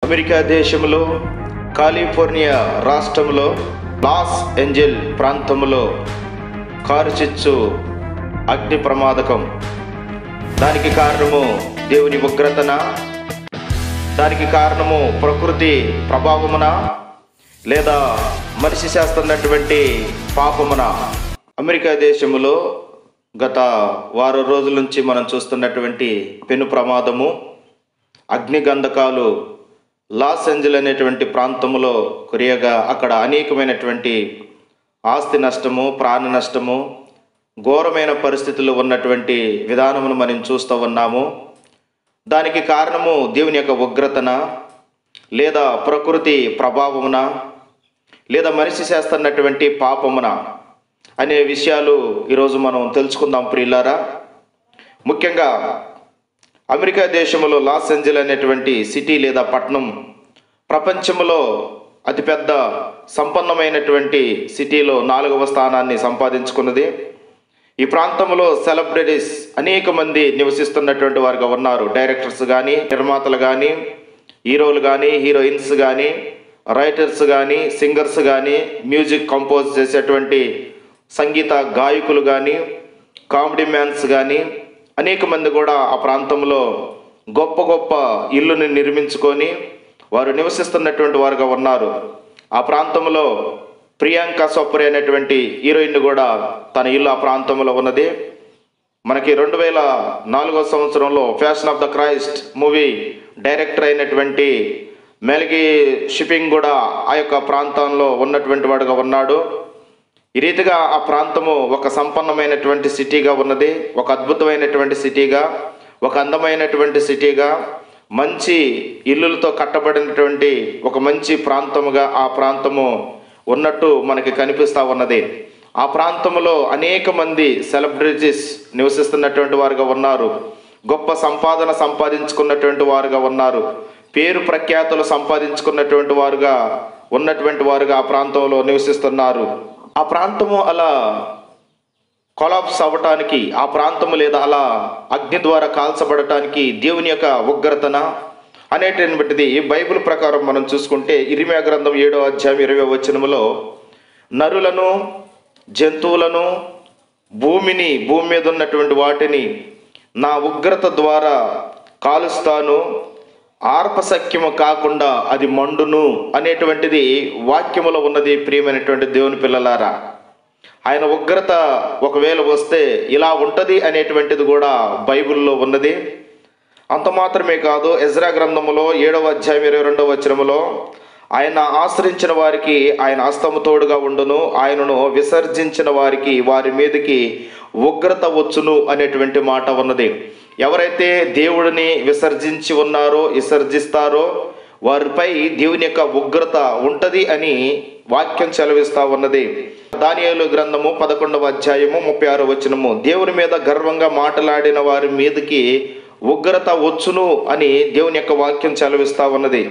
America దేశంలో California రాష్ట్రంలో loss Angel ప్రాంతంలో కారుచిచ్చు అగ్ని ప్రమాదకం. దానికి కారణము దేవుని ఉగ్రతన? దానికి కారణము ప్రకృతి ప్రభావమున? లేదా మనిషి చేస్తున్నటువంటి పాపమున? అమెరికా దేశంలో గత వారం రోజుల నుంచి మనం చూస్తున్నటువంటి పెను ప్రమాదము, అగ్నిగంధకాలు లాస్ ఏంజెల్ అనేటువంటి ప్రాంతంలో కురియగా అక్కడ అనేకమైనటువంటి ఆస్తి నష్టము, ప్రాణ నష్టము, ఘోరమైన పరిస్థితులు ఉన్నటువంటి విధానమును మనం చూస్తూ ఉన్నాము. దానికి కారణము దేవుని యొక్క ఉగ్రతన, లేదా ప్రకృతి ప్రభావమున, లేదా మనిషి చేస్తున్నటువంటి పాపమున అనే విషయాలు ఈరోజు మనం తెలుసుకుందాం ప్రియులారా. ముఖ్యంగా అమెరికా దేశంలో లాస్ ఏంజెల్ అనేటువంటి సిటీ లేదా పట్టణం ప్రపంచంలో అతిపెద్ద సంపన్నమైనటువంటి సిటీలో 4వ స్థానాన్ని సంపాదించుకున్నది. ఈ ప్రాంతంలో సెలబ్రిటీస్ అనేక మంది నివసిస్తున్నటువంటి వారుగా ఉన్నారు. డైరెక్టర్స్ కానీ, నిర్మాతలు కానీ, హీరోలు కానీ, హీరోయిన్స్ కానీ, రైటర్స్ కానీ, సింగర్స్ కానీ, మ్యూజిక్ కంపోజ్ చేసేటువంటి సంగీత గాయకులు కానీ, కామెడీ మ్యాన్స్ కానీ అనేక మంది కూడా ఆ ప్రాంతంలో గొప్ప గొప్ప ఇల్లుని నిర్మించుకొని వారు నివసిస్తున్నటువంటి వారుగా ఉన్నారు. ఆ ప్రాంతంలో ప్రియాంక చోప్రా అనేటువంటి హీరోయిన్ కూడా తన ఇల్లు ఆ ప్రాంతంలో ఉన్నది. మనకి 2004వ సంవత్సరంలో fashion of the Christ movie director అయినటువంటి మెల్గీ షిప్పింగ్ కూడా ఆ యొక్క ప్రాంతంలో ఉన్నటువంటి వాడుగా ఉన్నాడు. ఈ రీతిగా ఆ ప్రాంతము ఒక సంపన్నమైనటువంటి సిటీగా ఉన్నది, ఒక అద్భుతమైనటువంటి సిటీగా, ఒక అందమైనటువంటి సిటీగా, మంచి ఇల్లులతో కట్టబడినటువంటి ఒక మంచి ప్రాంతముగా ఆ ప్రాంతము ఉన్నట్టు మనకి కనిపిస్తూ ఉన్నది. ఆ ప్రాంతంలో అనేక మంది సెలబ్రిటీస్ నివసిస్తున్నటువంటి వారుగా ఉన్నారు. గొప్ప సంపాదన సంపాదించుకున్నటువంటి వారుగా ఉన్నారు. పేరు ప్రఖ్యాతులు సంపాదించుకున్నటువంటి వారుగా ఉన్నటువంటి వారుగా ఆ ప్రాంతంలో నివసిస్తున్నారు. ఆ ప్రాంతము అలా కొలాప్స్ అవ్వటానికి, ఆ ప్రాంతము లేదా అలా అగ్ని ద్వారా కాల్చబడటానికి దేవుని యొక్క ఉగ్రతన అనేటువంటిది బైబిల్ ప్రకారం మనం చూసుకుంటే ఇర్మీయా గ్రంథం 7వ అధ్యాయం 20వ వచనములో నరులను, జంతువులను, భూమి మీద ఉన్నటువంటి వాటిని నా ఉగ్రత ద్వారా కాలుస్తాను, ఆర్పశక్యము కాకుండా అది మండును అనేటువంటిది వాక్యములో ఉన్నది. ప్రియమైనటువంటి దేవుని పిల్లలారా, ఆయన ఉగ్రత ఒకవేళ వస్తే ఇలా ఉంటుంది అనేటువంటిది కూడా బైబిల్లో ఉన్నది. అంత మాత్రమే కాదు, ఎజ్రా గ్రంథములో 7వ అధ్యాయం 22వ వచనములో ఆయన ఆశ్రయించిన వారికి ఆయన హస్తము తోడుగా ఉండును, ఆయనను విసర్జించిన వారికి వారి మీదకి ఉగ్రత వచ్చును అనేటువంటి మాట ఉన్నది. ఎవరైతే దేవుడిని విసర్జిస్తారో వారిపై దేవుని యొక్క ఉగ్రత ఉంటుంది అని వాక్యం సెలవిస్తూ ఉన్నది. దానియేలు గ్రంథము 11వ అధ్యాయము 36వ వచనము దేవుని మీద గర్వంగా మాట్లాడిన వారి మీదకి ఉగ్రత వచ్చును అని దేవుని యొక్క వాక్యం సెలవిస్తూ ఉన్నది.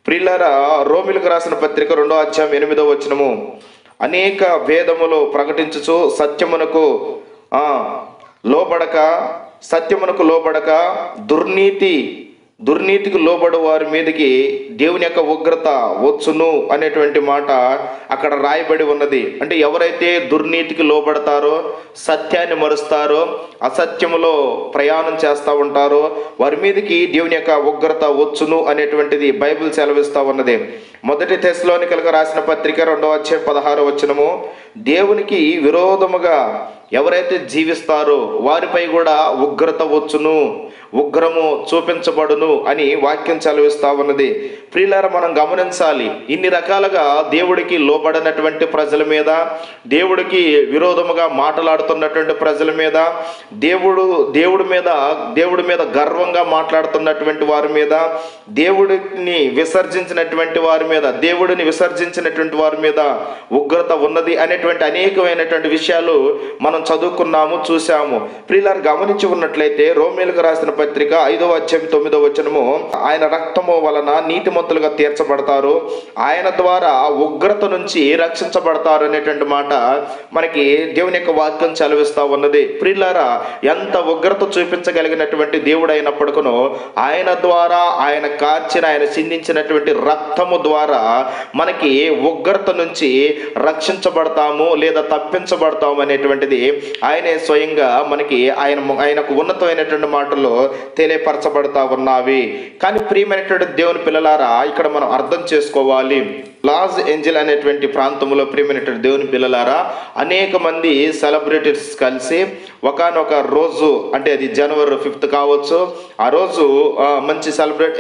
ప్రియులారా, రోమిలకు రాసిన పత్రిక 2వ అధ్యాయం 8వ వచనము అనేక భేదములు ప్రకటించుచు సత్యమునకు లోబడక దుర్నీతికి లోబడు వారి మీదకి దేవుని యొక్క ఉగ్రత వచ్చును అనేటువంటి మాట అక్కడ రాయబడి ఉన్నది. అంటే ఎవరైతే దుర్నీతికి లోబడతారో, సత్యాన్ని మరుస్తారో, అసత్యములో ప్రయాణం చేస్తూ ఉంటారో వారి మీదకి దేవుని యొక్క ఉగ్రత వచ్చును అనేటువంటిది బైబిల్ సెలవిస్తూ ఉన్నది. 1 తెస్సలోనికలకు రాసిన పత్రిక 2వ అధ్యాయం 16వ వచనము దేవునికి విరోధముగా ఎవరైతే జీవిస్తారో వారిపై కూడా ఉగ్రత వచ్చును, ఉగ్రము చూపించబడును అని వాక్యం సెలవిస్తూ ఉన్నది. ప్రియులారా, మనం గమనించాలి, ఇన్ని రకాలుగా దేవుడికి లోబడినటువంటి ప్రజల మీద, దేవుడికి విరోధముగా మాట్లాడుతున్నటువంటి ప్రజల మీద, దేవుడి మీద గర్వంగా మాట్లాడుతున్నటువంటి వారి మీద, దేవుడిని విసర్జించినటువంటి వారి మీద ఉగ్రత ఉన్నది అనేటువంటి అనేకమైనటువంటి విషయాలు మనం చదువుకున్నాము, చూసాము. ప్రియులారా, గమనించి ఉన్నట్లయితే రోమీయులకు రాసిన పత్రిక 5వ అధ్యాయం 9వ వచనము, ఆయన రక్తము వలన నీతిమంతులుగా తీర్చబడతారు, ఆయన ద్వారా ఉగ్రత నుంచి రక్షించబడతారు అనేటువంటి మాట మనకి దేవుని యొక్క వాక్యం చదివిస్తా ఉన్నది. ప్రియులారా, ఎంత ఉగ్రత చూపించగలిగినటువంటి దేవుడు అయినప్పటికీ ఆయన ద్వారా, ఆయన కార్చిన, ఆయన చిందించినటువంటి రక్తము ద్వారా మనకి ఉగ్రత నుంచి రక్షించబడతాము లేదా తప్పించబడతాము అనేటువంటిది ఆయనే స్వయంగా మనకి ఆయనకు ఉన్నతమైనటువంటి మాటల్లో తెలియపరచబడతా ఉన్నవి. కానీ ప్రియమైనటువంటి దేవుని పిల్లలారా, ఇక్కడ మనం అర్థం చేసుకోవాలి, లాస్ ఏంజల్ అనేటువంటి ప్రాంతంలో ప్రియమైనటువంటి దేవుని పిల్లలారా అనేక మంది సెలబ్రిటీస్ కలిసి ఒకానొక రోజు, అంటే అది జనవరి 5th కావచ్చు, ఆ రోజు మంచి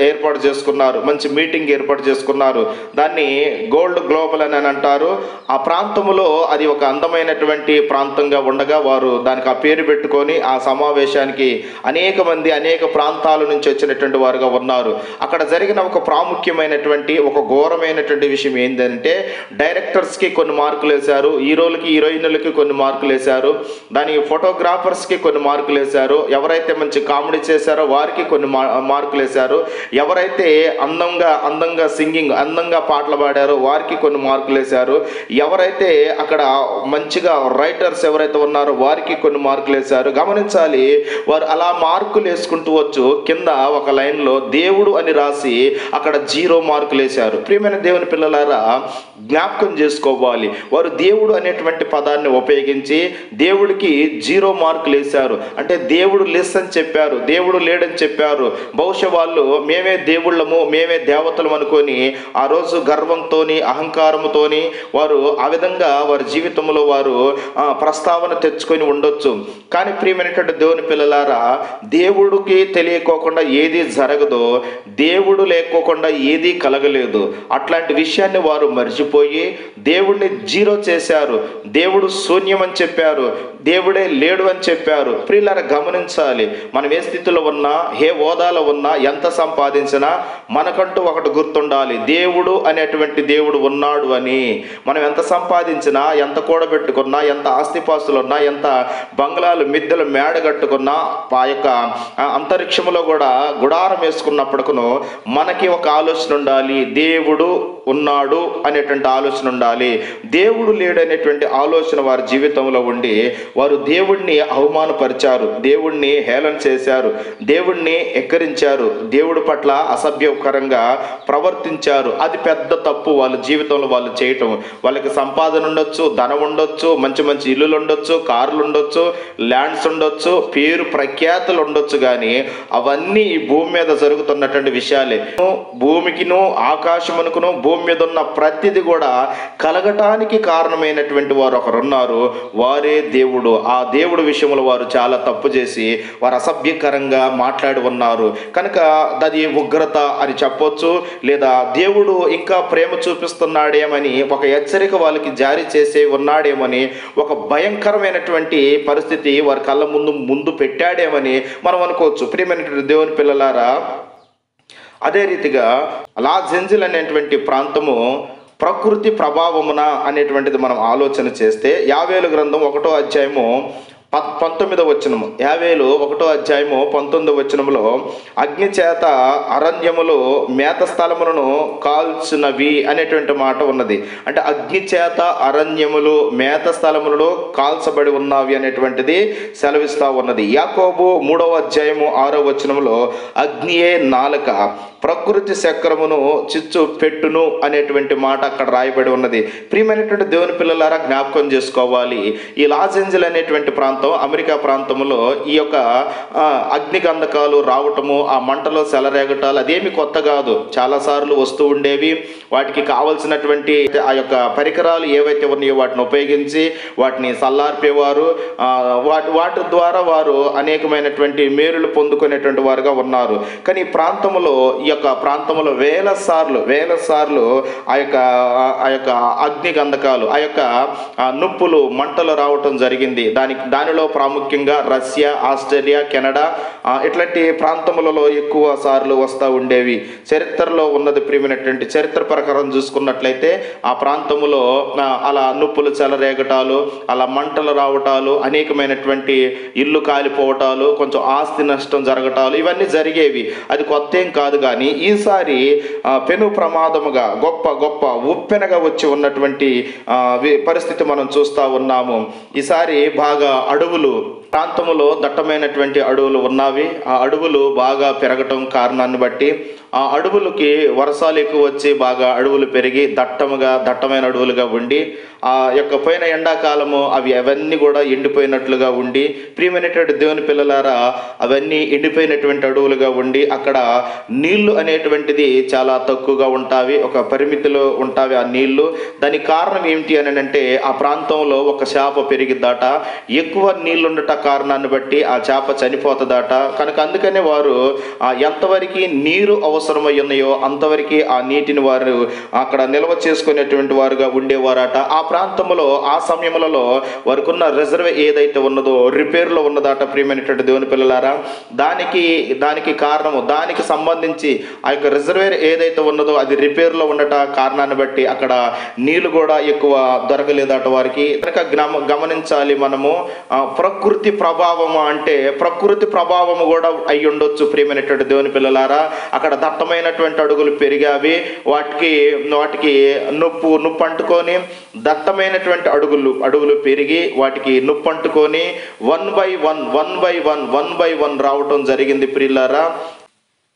ఏర్పాటు చేసుకున్నారు, మంచి మీటింగ్ ఏర్పాటు చేసుకున్నారు. దాన్ని గోల్డ్ గ్లోబల్ అని అంటారు. ఆ ప్రాంతంలో అది ఒక అందమైనటువంటి ప్రాంతంగా ఉండగా వారు దానికి ఆ పేరు పెట్టుకొని ఆ సమావేశానికి అనేక మంది అనేక ప్రాంతాల నుంచి వచ్చినటువంటి వారుగా ఉన్నారు. అక్కడ జరిగిన ఒక ప్రాముఖ్యమైనటువంటి ఒక ఘోరమైనటువంటి విషయం ఏంటంటే, డైరెక్టర్స్కి కొన్ని మార్కులు వేశారు, హీరోలకి హీరోయిన్లకి కొన్ని మార్కులు వేశారు, దానికి ఫోటోగ్రాఫర్స్కి కొన్ని మార్కులు వేశారు, ఎవరైతే మంచి కామెడీ చేశారో వారికి కొన్ని మార్కులు వేశారు, ఎవరైతే అందంగా సింగింగ్ అందంగా పాటలు పాడారో వారికి కొన్ని మార్కులు వేశారు, ఎవరైతే అక్కడ మంచిగా రైటర్స్ ఎవరైతే ఉన్నారో వారికి కొన్ని మార్కులు వేశారు. గమనించాలి, వారు అలా మార్కులు వేసుకుంటూ వచ్చు కింద ఒక లైన్లో దేవుడు అని రాసి అక్కడ 0 మార్కులు వేశారు. ప్రియమైన దేవుని పిల్లలారా, జ్ఞాపకం చేసుకోవాలి, వారు దేవుడు అనేటువంటి పదాన్ని ఉపయోగించి దేవుడికి 0 మార్కులు వేశారు. అంటే దేవుడు లెస్ అని చెప్పారు, దేవుడు లేడని చెప్పారు. బహుశా వాళ్ళు మేమే దేవుళ్ళము, మేమే దేవతలు అనుకొని ఆ రోజు గర్వంతోని అహంకారంతోని వారు ఆ విధంగా వారి జీవితంలో వారు ప్రస్తావన తెచ్చుకొని ఉండొచ్చు. కానీ ప్రియమైనటువంటి దేవుని పిల్లలారా, దేవుడికి తెలియకోకుండా ఏది జరగదో, దేవుడు లేకోకుండా ఏది కలగలేదు. అట్లాంటి విషయాన్ని వారు మర్చిపోయి దేవుడిని 0 చేశారు, దేవుడు శూన్యం అని చెప్పారు, దేవుడే లేడు అని చెప్పారు. ప్రియులారా, గమనించాలి, మనం ఏ స్థితిలో ఉన్నా, ఏ హోదాలో ఉన్నా, ఎంత సంపాదించినా మనకంటూ ఒకటి గుర్తుండాలి, దేవుడు అనేటువంటి దేవుడు ఉన్నాడు అని. మనం ఎంత సంపాదించినా, ఎంత కూడబెట్టుకున్నా, ఎంత ఆస్తిపాస్తులు ఉన్నా, ఎంత బంగ్లాలు మిద్దెలు మేడ కట్టుకున్నా, ఆ యొక్క అంతరిక్షంలో కూడా గుడారం వేసుకున్నప్పటికను మనకి ఒక ఆలోచన ఉండాలి, దేవుడు ఉన్నాడు అనేటువంటి ఆలోచన ఉండాలి. దేవుడు లేడు అనేటువంటి ఆలోచన వారి జీవితంలో ఉండి వారు దేవుడిని అవమానపరిచారు, దేవుడిని హేళన చేశారు, దేవుడిని ఎక్కరించారు, దేవుడి పట్ల అసభ్యకరంగా ప్రవర్తించారు. అది పెద్ద తప్పు వాళ్ళ జీవితంలో వాళ్ళు చేయటం. వాళ్ళకి సంపాదన ఉండొచ్చు, ధనం ఉండొచ్చు, మంచి మంచి ఇల్లులు ఉండొచ్చు, కార్లు ఉండొచ్చు, ల్యాండ్స్ ఉండొచ్చు, పేరు ప్రఖ్యాతులు ఉండొచ్చు, కానీ అవన్నీ ఈ భూమి మీద జరుగుతున్నటువంటి విషయాలే. భూమికిను ఆకాశమునకును భూమి మీద ఉన్న ప్రతిది కూడా కలగటానికి కారణమైనటువంటి వారు ఒకరున్నారు, వారే దేవుడు. ఆ దేవుడు విషయంలో వారు చాలా తప్పు చేసి వారు అసభ్యకరంగా మాట్లాడి ఉన్నారు. కనుక అది ఉగ్రత అని చెప్పొచ్చు, లేదా దేవుడు ఇంకా ప్రేమ చూపిస్తున్నాడేమని ఒక హెచ్చరిక వాళ్ళకి జారీ చేసే ఉన్నాడేమని, ఒక భయంకరమైనటువంటి పరిస్థితి వారి కళ్ళ ముందు పెట్టాడేమని మనం అనుకోవచ్చు. ప్రియమైనటువంటి దేవుని పిల్లలారా, అదే రీతిగా లాస్ ఏంజల్ అనేటువంటి ప్రాంతము ప్రకృతి ప్రభావమున అనేటువంటిది మనం ఆలోచన చేస్తే, యావేలు గ్రంథం 1వ అధ్యాయము 19వ వచనము, యావేలు 1వ అధ్యాయము 19వ వచనములో, అగ్ని చేత అరణ్యములో మేత స్థలములను కాల్చినవి అనేటువంటి మాట ఉన్నది. అంటే అగ్ని చేత అరణ్యములు మేత స్థలములలో కాల్చబడి ఉన్నవి అనేటువంటిది సెలవిస్తా ఉన్నది. యాకోబు 3వ అధ్యాయము 6వ వచనములో, అగ్నియే నాలుక ప్రకృతి చక్రమును చిచ్చు పెట్టును అనేటువంటి మాట అక్కడ రాయబడి ఉన్నది. ప్రియమైనటువంటి దేవుని పిల్లలారా, జ్ఞాపకం చేసుకోవాలి, ఈ లాస్ ఏంజల్ అనేటువంటి ప్రాంతం అమెరికా ప్రాంతంలో ఈ యొక్క అగ్నిగంధకాలు రావటము, ఆ మంటలో సెలరేగటాలు అదేమి కొత్త కాదు, చాలాసార్లు వస్తూ ఉండేవి. వాటికి కావలసినటువంటి ఆ యొక్క పరికరాలు ఏవైతే ఉన్నాయో వాటిని ఉపయోగించి వాటిని చల్లార్పేవారు. వాటి ద్వారా వారు అనేకమైనటువంటి మేలులు పొందుకునేటువంటి వారుగా ఉన్నారు. కానీ ఈ ప్రాంతంలో ఈ యొక్క ప్రాంతంలో వేల సార్లు ఆ యొక్క అగ్ని గంధకాలు, ఆ యొక్క నుప్పులు, మంటలు రావటం జరిగింది. దానిలో ప్రాముఖ్యంగా రష్యా, ఆస్ట్రేలియా, కెనడా ఇట్లాంటి ప్రాంతములలో ఎక్కువ సార్లు వస్తూ ఉండేవి. చరిత్రలో ఉన్నది ప్రియమైనటువంటి చరిత్ర ప్రకారం చూసుకున్నట్లయితే ఆ ప్రాంతములో అలా నుప్పులు చెలరేగటాలు, అలా మంటలు రావటాలు, అనేకమైనటువంటి ఇల్లు కాలిపోవటాలు, కొంచెం ఆస్తి నష్టం జరగటాలు ఇవన్నీ జరిగేవి. అది కొత్త ఏం కాదు. కానీ ఈసారి పెను ప్రమాదముగా గొప్ప ఉప్పెనగా వచ్చి ఉన్నటువంటి పరిస్థితి మనం చూస్తూ ఉన్నాము. ఈసారి బాగా అడవులు ప్రాంతములో దట్టమైనటువంటి అడవులు ఉన్నవి. ఆ అడవులు బాగా పెరగటం కారణాన్ని బట్టి ఆ అడవులకి వర్షాలు ఎక్కువ వచ్చి బాగా అడవులు పెరిగి దట్టమైన అడవులుగా ఉండి ఆ యొక్క పోయిన ఎండాకాలము అవన్నీ కూడా ఎండిపోయినట్లుగా ఉండి, ప్రియమైనటువంటి దేవుని పిల్లలారా, అవన్నీ ఎండిపోయినటువంటి అడవులుగా ఉండి అక్కడ నీళ్లు అనేటువంటిది చాలా తక్కువగా ఉంటావి, ఒక పరిమితిలో ఉంటావి ఆ నీళ్లు. దానికి కారణం ఏమిటి అని అంటే ఆ ప్రాంతంలో ఒక చేప పెరిగిద్దట. ఎక్కువ నీళ్లుండట కారణాన్ని బట్టి ఆ చేప చనిపోతుందట. కనుక అందుకనే వారు ఎంతవరకు నీరు అవసరమై ఉన్నాయో అంతవరకు ఆ నీటిని వారు అక్కడ నిల్వ చేసుకునేటువంటి వారుగా ఉండేవారట. ఆ ప్రాంతంలో ఆ సమయంలో వారికున్న రిజర్వ్ ఏదైతే ఉన్నదో రిపేర్లో ఉన్నదట. ప్రియమైనటువంటి దేవుని పిల్లలారా, దానికి కారణము, దానికి సంబంధించి ఆ యొక్క రిజర్వేర్ ఏదైతే ఉన్నదో అది రిపేర్లో ఉండట కారణాన్ని బట్టి అక్కడ నీళ్లు కూడా ఎక్కువ దొరకలేదట వారికి. కనుక గమనించాలి మనము, ప్రకృతి ప్రభావము అంటే ప్రకృతి ప్రభావము కూడా అయి ఉండొచ్చు. ప్రియమైనటువంటి దేవుని పిల్లలారా, అక్కడ దట్టమైనటువంటి అడుగులు పెరిగావి, వాటికి నొప్పు అంటుకొని దట్టమైనటువంటి అడుగులు పెరిగి వాటికి నొప్పు అంటుకొని వన్ బై వన్ రావటం జరిగింది. ప్రియులారా,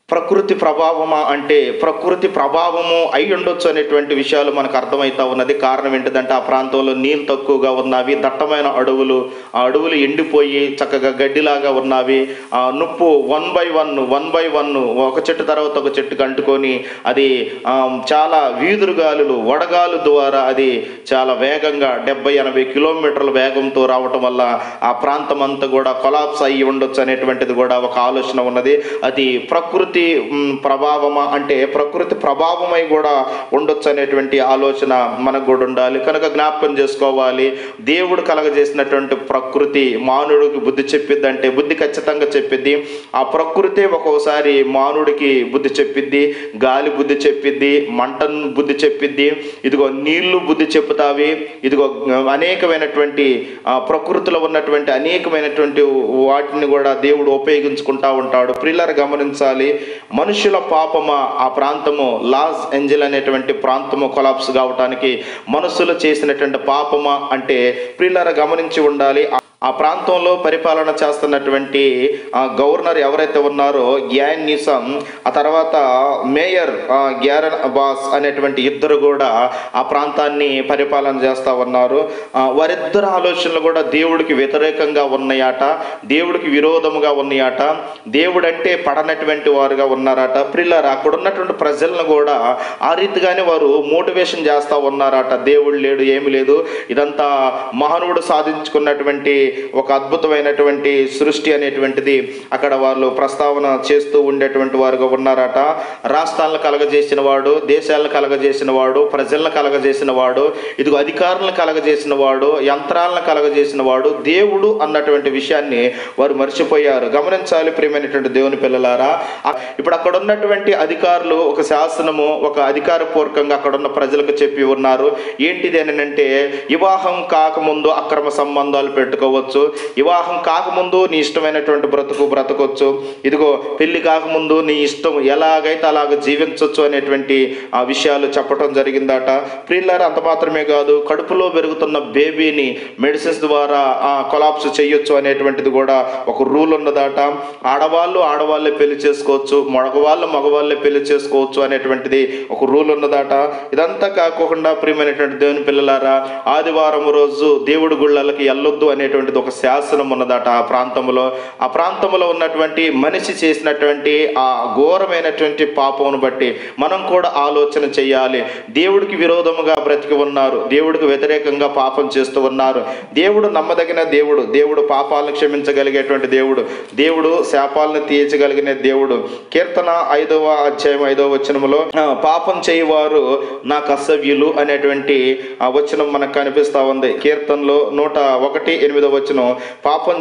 ప్రకృతి ప్రభావమా అంటే ప్రకృతి ప్రభావము అయి ఉండొచ్చు అనేటువంటి విషయాలు మనకు అర్థమవుతా ఉన్నది. కారణం ఏంటిదంటే ఆ ప్రాంతంలో నీళ్ళు తక్కువగా ఉన్నవి, దట్టమైన అడవులు, ఆ అడవులు ఎండిపోయి చక్కగా గడ్డిలాగా ఉన్నవి. ఆ నుప్పు వన్ బై వన్ ఒక చెట్టు తర్వాత ఒక చెట్టుకు అంటుకొని అది చాలా వీధురుగాలులు, వడగాలు ద్వారా అది చాలా వేగంగా 70-80 కిలోమీటర్ల వేగంతో రావటం వల్ల ఆ ప్రాంతం అంతా కూడా కొలాప్స్ అయ్యి ఉండొచ్చు అనేటువంటిది కూడా ఒక ఆలోచన ఉన్నది. అది ప్రకృతి ప్రభావమా అంటే ప్రకృతి ప్రభావమై కూడా ఉండొచ్చు అనేటువంటి ఆలోచన మనకు కూడా ఉండాలి. కనుక జ్ఞాపకం చేసుకోవాలి, దేవుడు కలగజేసినటువంటి ప్రకృతి మానవుడికి బుద్ధి చెప్పిద్ది అంటే బుద్ధి ఖచ్చితంగా చెప్పిద్ది. ఆ ప్రకృతి ఒక్కోసారి మానవుడికి బుద్ధి చెప్పిద్ది, గాలి బుద్ధి చెప్పిద్ది, మంటను బుద్ధి చెప్పిద్ది, ఇదిగో నీళ్లు బుద్ధి చెప్పుతావి, ఇదిగో అనేకమైనటువంటి ప్రకృతిలో ఉన్నటువంటి అనేకమైనటువంటి వాటిని కూడా దేవుడు ఉపయోగించుకుంటా ఉంటాడు. ప్రియులారా, గమనించాలి, మనుషుల పాపమా ఆ ప్రాంతము లాస్ ఏంజెల్ అనేటువంటి ప్రాంతము కొలాప్స్ కావటానికి మనుషులు చేసినటువంటి పాపమా అంటే ప్రియులారా గమనించి ఉండాలి. ఆ ప్రాంతంలో పరిపాలన చేస్తున్నటువంటి గవర్నర్ ఎవరైతే ఉన్నారో గ్యాన్ న్యూసమ్, ఆ తర్వాత మేయర్ గ్యారన్ అబ్బాస్ అనేటువంటి ఇద్దరు కూడా ఆ ప్రాంతాన్ని పరిపాలన చేస్తూ ఉన్నారు. వారిద్దరు ఆలోచనలు కూడా దేవుడికి వ్యతిరేకంగా ఉన్నాయట, దేవుడికి విరోధముగా ఉన్నాయట, దేవుడు అంటే పడనటువంటి వారుగా ఉన్నారట. ప్రియులారా, అక్కడ ఉన్నటువంటి ప్రజలను కూడా ఆ రీతిగానే వారు మోటివేషన్ చేస్తూ ఉన్నారట. దేవుడు లేడు, ఏమి లేదు, ఇదంతా మానవుడు సాధించుకున్నటువంటి ఒక అద్భుతమైనటువంటి సృష్టి అనేటువంటిది అక్కడ వాళ్ళు ప్రస్తావన చేస్తూ ఉండేటువంటి వారుగా ఉన్నారట. రాష్ట్రాలను కలగజేసిన వాడు, దేశాలను కలగజేసిన వాడు, ప్రజలను కలగజేసిన వాడు, ఇదిగో అధికారులను కలగజేసిన వాడు, యంత్రాలను కలగజేసిన వాడు దేవుడు అన్నటువంటి విషయాన్ని వారు మర్చిపోయారు. గమనించాలి ప్రియమైనటువంటి దేవుని పిల్లలారా, ఇప్పుడు అక్కడ ఉన్నటువంటి అధికారులు ఒక శాసనము, ఒక అధికారపూర్వకంగా అక్కడ ఉన్న ప్రజలకు చెప్పి ఉన్నారు. ఏంటిది అని అంటే, వివాహం కాకముందు అక్రమ సంబంధాలు పెట్టుకోవచ్చు, వివాహం కాకముందు నీ ఇష్టమైనటువంటి బ్రతకొచ్చు, ఇదిగో పెళ్లి కాకముందు నీ ఇష్టం ఎలాగైతే అలాగ జీవించవచ్చు అనేటువంటి ఆ విషయాలు చెప్పడం జరిగిందట. ప్రియులారా, అంత మాత్రమే కాదు, కడుపులో పెరుగుతున్న బేబీని మెడిసిన్స్ ద్వారా కొలాప్స్ చేయొచ్చు అనేటువంటిది కూడా ఒక రూల్ ఉన్నదట. ఆడవాళ్ళే పెళ్లి చేసుకోవచ్చు, మగవాళ్ళే పెళ్లి చేసుకోవచ్చు అనేటువంటిది ఒక రూల్ ఉన్నదట. ఇదంతా కాకుండా ప్రియమైనటువంటి దేవుని పిల్లలారా, ఆదివారం రోజు దేవుడి గుళ్ళకి వెళ్ళొద్దు అనేటువంటి అనేటువంటిది ఒక శాసనం ఉన్నదట ఆ ప్రాంతంలో ఉన్నటువంటి మనిషి చేసినటువంటి ఆ ఘోరమైనటువంటి పాపమును బట్టి మనం కూడా ఆలోచన చేయాలి. దేవుడికి విరోధముగా బ్రతికి ఉన్నారు, దేవుడికి వ్యతిరేకంగా పాపం చేస్తూ ఉన్నారు. దేవుడు నమ్మదగిన దేవుడు పాపాలను క్షమించగలిగేటువంటి దేవుడు శాపాలను తీర్చగలిగిన దేవుడు. కీర్తన 5వ అధ్యాయం 5వ వచనములో పాపం చేయవారు నాకు అసవ్యులు అనేటువంటి ఆ వచనం మనకు కనిపిస్తా ఉంది. కీర్తనలో 101:8 వచనం, పాపం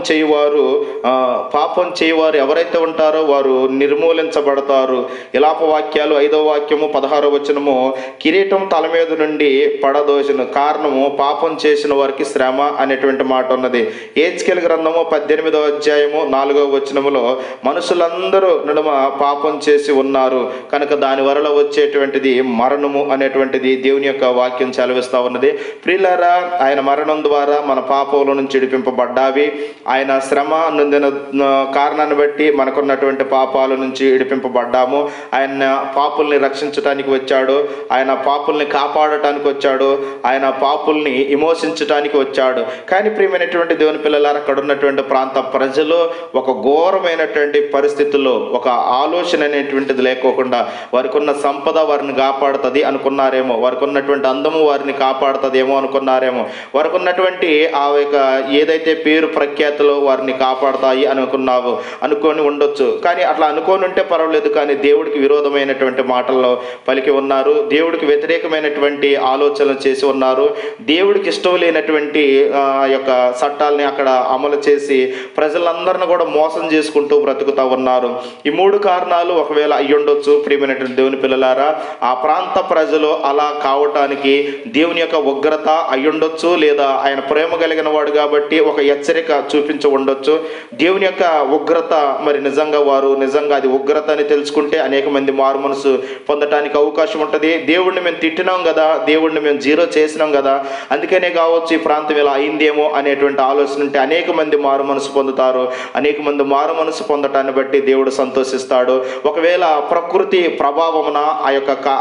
చేయవారు ఎవరైతే ఉంటారో వారు నిర్మూలించబడతారు. ఇలాప వాక్యాలు 5వ వాక్యము 16వ వచనము, కిరీటం తల మీద నుండి పడదోసిన కారణము పాపం చేసిన వారికి శ్రమ అనేటువంటి మాట ఉన్నది. హెజ్కేలు గ్రంథము 18వ అధ్యాయము 4వ వచనములో, మనుషులందరూ నడుమ పాపం చేసి ఉన్నారు కనుక దాని వలన వచ్చేటువంటిది మరణము అనేటువంటిది దేవుని యొక్క వాక్యం సెలవిస్తా ఉన్నది. ప్రియులారా, ఆయన మరణం ద్వారా మన పాపముల నుంచి విడిపింపబడ్డావి. ఆయన శ్రమ నొందిన కారణాన్ని బట్టి మనకున్నటువంటి పాపాల నుంచి విడిపింపబడ్డాము. ఆయన పాపుల్ని రక్షించడానికి వచ్చాడు, ఆయన పాపుల్ని కాపాడటానికి వచ్చాడు, ఆయన పాపుల్ని విమోచించడానికి వచ్చాడు. కానీ ప్రియమైనటువంటి దేవుని పిల్లలారా, అక్కడ ఉన్నటువంటి ప్రాంత ప్రజలు ఒక ఘోరమైనటువంటి పరిస్థితుల్లో ఒక ఆలోచన అనేటువంటిది లేకోకుండా వారికి ఉన్న సంపద వారిని కాపాడుతుంది అనుకున్నారేమో, వారికి ఉన్నటువంటి అందము వారిని కాపాడుతుందేమో అనుకున్నారేమో, వారికి ఉన్నటువంటి ఆ యొక్క ఏదైతే పేరు ప్రఖ్యాతులు వారిని కాపాడుతాయి అనుకొని ఉండొచ్చు. కానీ అట్లా అనుకోని ఉంటే పర్వాలేదు, కానీ దేవుడికి విరోధమైనటువంటి మాటల్లో పలికి ఉన్నారు, దేవుడికి వ్యతిరేకమైనటువంటి ఆలోచనలు చేసి ఉన్నారు, దేవుడికి ఇష్టం లేనటువంటి యొక్క చట్టాలని అక్కడ అమలు చేసి ప్రజలందరిని కూడా మోసం చేసుకుంటూ బ్రతుకుతూ ఉన్నారు. ఈ 3 కారణాలు ఒకవేళ అయ్యుండొచ్చు. ప్రియమైనటువంటి దేవుని పిల్లలారా, ఆ ప్రాంత ప్రజలు అలా కావటానికి దేవుని యొక్క ఉగ్రత అయ్యుండొచ్చు, లేదా ఆయన ప్రేమ కలిగిన వాడు కాబట్టి ఒక హెచ్చరిక చూపించి ఉండొచ్చు. దేవుని యొక్క ఉగ్రత మరి వారు నిజంగా అది ఉగ్రత అని తెలుసుకుంటే అనేక మంది మారు మనసు పొందటానికి అవకాశం ఉంటుంది. దేవుడిని మేము తిట్టినాం కదా, దేవుడిని మేము జీరో చేసినాం కదా, అందుకనే కావచ్చు ఈ ప్రాంతం ఇలా అయిందేమో అనేటువంటి ఆలోచన ఉంటే అనేక మంది మారు మనసు పొందుతారు. అనేక మంది మారు మనసు పొందటాన్ని బట్టి దేవుడు సంతోషిస్తాడు. ఒకవేళ ప్రకృతి ప్రభావమున ఆ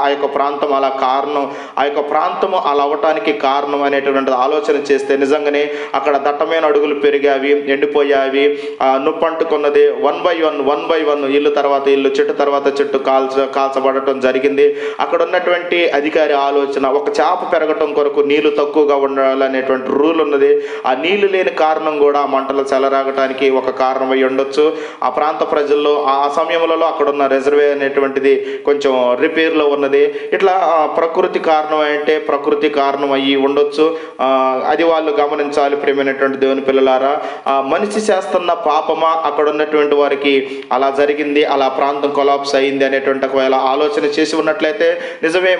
యొక్క ప్రాంతం అలా కారణం, ఆ యొక్క ప్రాంతము అలా అవ్వటానికి కారణం అనేటువంటి ఆలోచన చేస్తే నిజంగానే అక్కడ దట్టమైన అడుగులు పెరిగావి, ఎండిపోయావి, నొప్పంటుకున్నది. 1 by 1 ఇల్లు తర్వాత ఇల్లు, చెట్టు తర్వాత చెట్టు కాల్చబడటం జరిగింది. అక్కడ ఉన్నటువంటి అధికారి ఆలోచన, ఒక చేప పెరగటం కొరకు నీళ్లు తక్కువగా ఉండాలనేటువంటి రూల్ ఉన్నది. ఆ నీళ్లు లేని కారణం కూడా మంటలు చెలరాగటానికి ఒక కారణం అయి ఉండొచ్చు. ఆ ప్రాంత ప్రజల్లో ఆ సమయంలో అక్కడ ఉన్న రిజర్వే అనేటువంటిది కొంచెం రిపేర్లో ఉన్నది. ఇట్లా ప్రకృతి కారణం అంటే ప్రకృతి కారణం అయ్యి ఉండొచ్చు. అది వాళ్ళు గమనించాలి. ప్రియమైనటువంటి దేవుని పిల్లలారా, మనిషి చేస్తున్న పాపమా అక్కడ ఉన్నటువంటి వారికి అలా జరిగింది, అలా ప్రాంతం కొలాప్స్ అయింది అనేటువంటి ఒకవేళ ఆలోచన చేసి ఉన్నట్లయితే నిజమే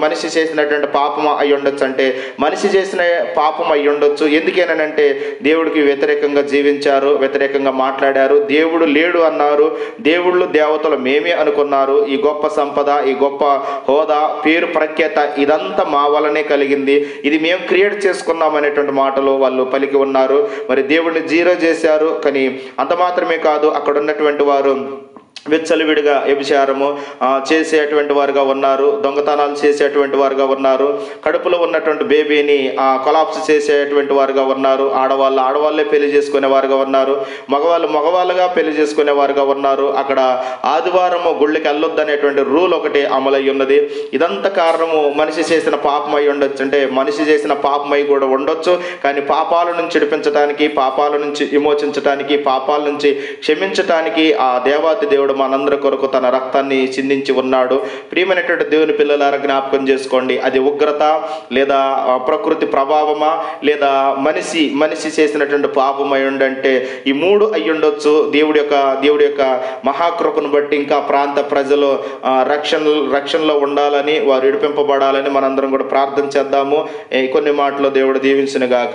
మనిషి చేసినటువంటి పాపం అయి ఉండొచ్చు. అంటే మనిషి చేసిన పాపం అయి ఉండొచ్చు. ఎందుకేనంటే దేవుడికి వ్యతిరేకంగా జీవించారు, వ్యతిరేకంగా మాట్లాడారు, దేవుడు లేడు అన్నారు, దేవుళ్ళు దేవతలు మేమే అనుకున్నారు, ఈ గొప్ప సంపద, ఈ గొప్ప హోదా, పేరు ప్రఖ్యాత ఇదంతా మా వలనే కలిగింది, ఇది మేము క్రియేట్ చేసుకున్నాం అనేటువంటి మాటలు వాళ్ళు పలికి ఉన్నారు. మరి దేవుడిని జీరో చేశారు. కానీ అంత మాత్రమే కాదు, అక్కడ ఉన్నటువంటి వారు విచ్చలవిడిగా వ్యభిచారము చేసేటువంటి వారుగా ఉన్నారు, దొంగతనాలు చేసేటువంటి వారుగా ఉన్నారు, కడుపులో ఉన్నటువంటి బేబీని కొలాప్స్ చేసేటువంటి వారుగా ఉన్నారు, ఆడవాళ్ళే పెళ్లి చేసుకునే వారుగా ఉన్నారు, మగవాళ్ళుగా పెళ్లి చేసుకునే వారుగా ఉన్నారు. అక్కడ ఆదివారము గుళ్ళకి వెళ్ళొద్దు అనేటువంటి రూల్ ఒకటి అమలై ఉన్నది. ఇదంతా కారణము మనిషి చేసిన పాపం అయి ఉండొచ్చు. అంటే మనిషి చేసిన పాపమై కూడా ఉండొచ్చు. కానీ పాపాల నుంచి విడిపించడానికి, పాపాల నుంచి విమోచించడానికి, పాపాల నుంచి క్షమించటానికి ఆ దేవాతి దేవుడు మనందరి కొరకు తన రక్తాన్ని చిందించి ఉన్నాడు. ప్రియమైనటువంటి దేవుని పిల్లలారా, జ్ఞాపకం చేసుకోండి, అది ఉగ్రత లేదా ప్రకృతి ప్రభావమా లేదా మనిషి చేసినటువంటి పాపం అయి ఉండంటే ఈ 3 అయి ఉండొచ్చు. దేవుడి యొక్క మహాకృపను బట్టి ఇంకా ప్రాంత ప్రజలు రక్షణలో ఉండాలని, వారు విడిపింపబడాలని మనందరం కూడా ప్రార్థన చేద్దాము. కొన్ని మాటలు దేవుడు దీవించును గాక.